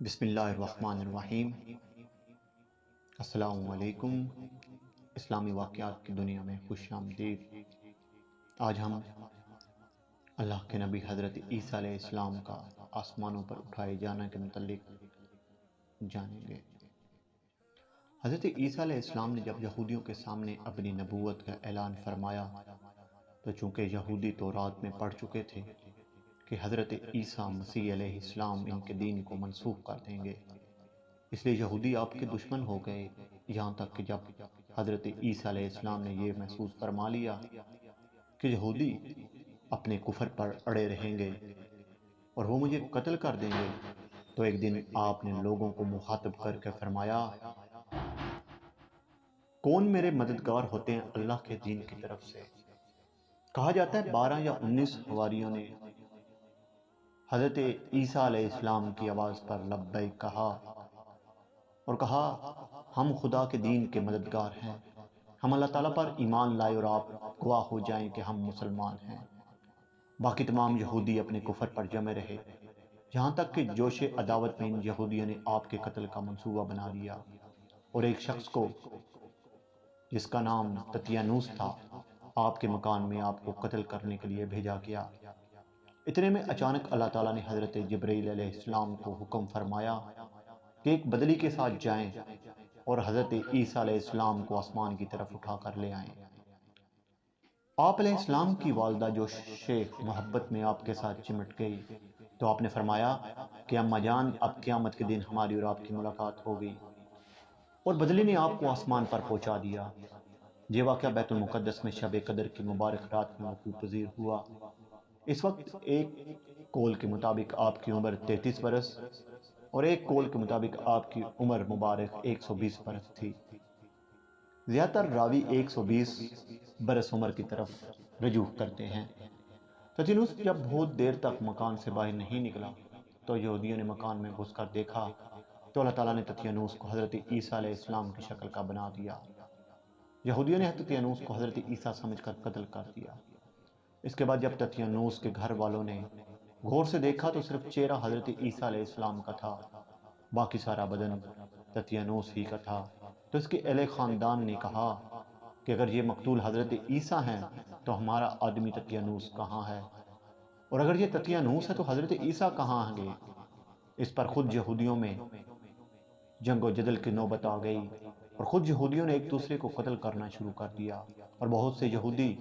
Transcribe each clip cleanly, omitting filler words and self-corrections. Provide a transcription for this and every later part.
بسم اللہ الرحمن الرحیم۔ السلام علیکم۔ اسلامی واقعات کی دنیا میں خوش آمدید۔ آج ہم اللہ کے نبی حضرت عیسیٰ علیہ السلام کا آسمانوں پر اٹھائے جانے کے متعلق جانیں گے۔ حضرت عیسیٰ علیہ السلام نے جب یہودیوں کے سامنے اپنی نبوت کا اعلان فرمایا تو چونکہ یہودی تورات میں پڑھ چکے تھے کہ حضرت عیسیٰ مسیح علیہ السلام ان کے دین کو منسوخ کر دیں گے، اس لیے یہودی آپ کے دشمن ہو گئے، یہاں تک کہ جب حضرت عیسیٰ علیہ السلام نے یہ محسوس فرما لیا کہ یہودی اپنے کفر پر اڑے رہیں گے اور وہ مجھے قتل کر دیں گے، تو ایک دن آپ نے لوگوں کو مخاطب کر کے فرمایا، کون میرے مددگار ہوتے ہیں اللہ کے دین کی طرف سے؟ کہا جاتا ہے 12 یا 19 حواریوں نے حضرت عیسیٰ علیہ السلام کی آواز پر لبیک کہا اور کہا، ہم خدا کے دین کے مددگار ہیں، ہم اللہ تعالیٰ پر ایمان لائے اور آپ گواہ ہو جائیں کہ ہم مسلمان ہیں۔ باقی تمام یہودی اپنے کفر پر جمے رہے، یہاں تک کہ جوش عداوت میں ان یہودیوں نے آپ کے قتل کا منصوبہ بنا لیا اور ایک شخص کو جس کا نام تتیانوس تھا آپ کے مکان میں آپ کو قتل کرنے کے لیے بھیجا گیا۔ اتنے میں اچانک اللہ تعالیٰ نے حضرت جبرائیل علیہ السلام کو حکم فرمایا کہ ایک بدلی کے ساتھ جائیں اور حضرت عیسیٰ علیہ السلام کو آسمان کی طرف اٹھا کر لے آئیں۔ آپ علیہ السلام کی والدہ جو شیخ محبت میں آپ کے ساتھ چمٹ گئی تو آپ نے فرمایا کہ اماں جان، اب قیامت کے دن ہماری اور آپ کی ملاقات ہو گئی، اور بدلی نے آپ کو آسمان پر پہنچا دیا۔ یہ واقعہ بیت المقدس میں شب قدر کی مبارک رات میں وقوع پذیر ہوا۔ اس وقت ایک قول کے مطابق آپ کی عمر 33 برس اور ایک قول کے مطابق آپ کی عمر مبارک 120 برس تھی۔ زیادہ تر راوی 120 برس عمر کی طرف رجوع کرتے ہیں۔ تتیانوس جب بہت دیر تک مکان سے باہر نہیں نکلا تو یہودیوں نے مکان میں گھس کر دیکھا تو اللہ تعالیٰ نے تتیانوس کو حضرت عیسیٰ علیہ السلام کی شکل کا بنا دیا۔ یہودیوں نے تتیانوس کو حضرت عیسیٰ سمجھ کر قتل کر دیا۔ اس کے بعد جب تتیانوس کے گھر والوں نے غور سے دیکھا تو صرف چہرہ حضرت عیسیٰ علیہ السلام کا تھا، باقی سارا بدن تتیانوس ہی کا تھا۔ تو اس کے اہل خاندان نے کہا کہ اگر یہ مقتول حضرت عیسیٰ ہیں تو ہمارا آدمی تتیانوس کہاں ہے، اور اگر یہ تتیانوس ہے تو حضرت عیسیٰ کہاں ہیں گے؟ اس پر خود یہودیوں میں جنگ و جدل کی نوبت آ گئی اور خود یہودیوں نے ایک دوسرے کو قتل کرنا شروع کر دیا اور بہت سے یہودی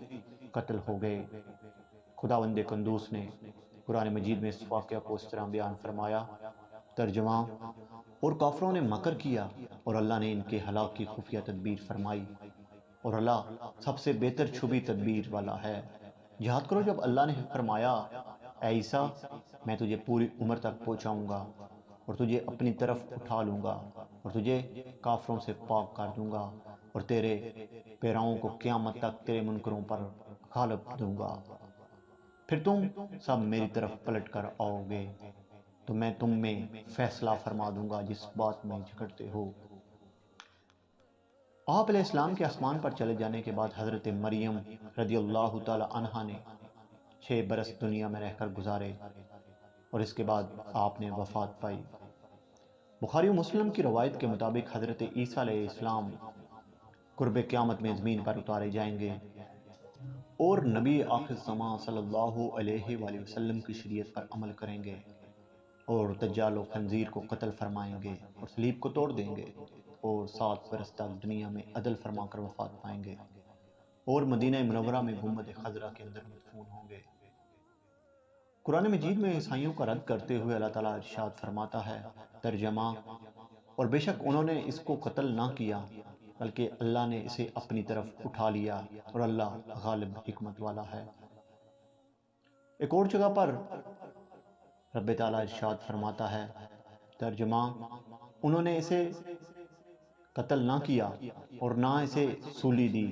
قتل ہو گئے۔ خداوند قدوس نے قرآن مجید میں اس واقعہ کو اس طرح بیان فرمایا، ترجمہ، اور کافروں نے مکر کیا اور اللہ نے ان کے ہلاک کی خفیہ تدبیر فرمائی، اور اللہ سب سے بہتر چھپی تدبیر والا ہے۔ یاد کرو جب اللہ نے فرمایا، اے عیسیٰ، میں تجھے پوری عمر تک پہنچاؤں گا اور تجھے اپنی طرف اٹھا لوں گا اور تجھے کافروں سے پاک کر دوں گا اور تیرے پیراؤں کو قیامت تک تیرے منکروں پر غالب دوں گا، پھر تم سب میری طرف پلٹ کر آؤ گے تو میں تم میں فیصلہ فرما دوں گا جس بات میں جھگڑتے ہو۔ آپ علیہ السلام کے آسمان پر چلے جانے کے بعد حضرت مریم رضی اللہ تعالی عنہا نے 6 برس دنیا میں رہ کر گزارے اور اس کے بعد آپ نے وفات پائی۔ بخاری و مسلم کی روایت کے مطابق حضرت عیسیٰ علیہ السلام قرب قیامت میں زمین پر اتارے جائیں گے اور نبی آخر زمان صلی اللہ علیہ وآلہ وسلم کی شریعت پر عمل کریں گے اور دجال و خنزیر کو قتل فرمائیں گے اور صلیب کو توڑ دیں گے اور 7 برس تک دنیا میں عدل فرما کر وفات پائیں گے اور مدینہ منورہ میں گنبد خضرا کے اندر مدفون ہوں گے۔ قرآن مجید میں عیسائیوں کا رد کرتے ہوئے اللہ تعالیٰ ارشاد فرماتا ہے، ترجمہ، اور بے شک انہوں نے اس کو قتل نہ کیا بلکہ اللہ نے اسے اپنی طرف اٹھا لیا اور اللہ غالب حکمت والا ہے۔ ایک اور جگہ پر رب تعالیٰ ارشاد فرماتا ہے، ترجمہ، انہوں نے اسے قتل نہ کیا اور نہ اسے سولی دی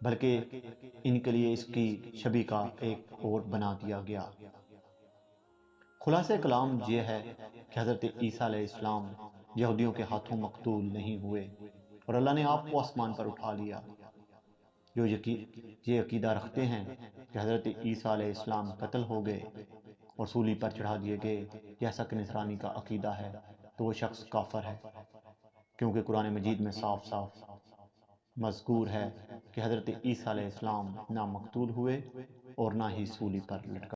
بلکہ ان کے لیے اس کی شبیہ کا ایک اور بنا دیا گیا۔ خلاصہ کلام یہ ہے کہ حضرت عیسیٰ علیہ السلام یہودیوں کے ہاتھوں مقتول نہیں ہوئے اور اللہ نے آپ کو آسمان پر اٹھا لیا۔ جو یہ عقیدہ رکھتے ہیں کہ حضرت عیسیٰ علیہ السلام قتل ہو گئے اور سولی پر چڑھا دیے گئے، جیسا کہ نصرانی کا عقیدہ ہے، تو وہ شخص کافر ہے، کیونکہ قرآن مجید میں صاف صاف مذکور ہے کہ حضرت عیسیٰ علیہ السلام نہ مقتول ہوئے اور نہ ہی سولی پر لٹکا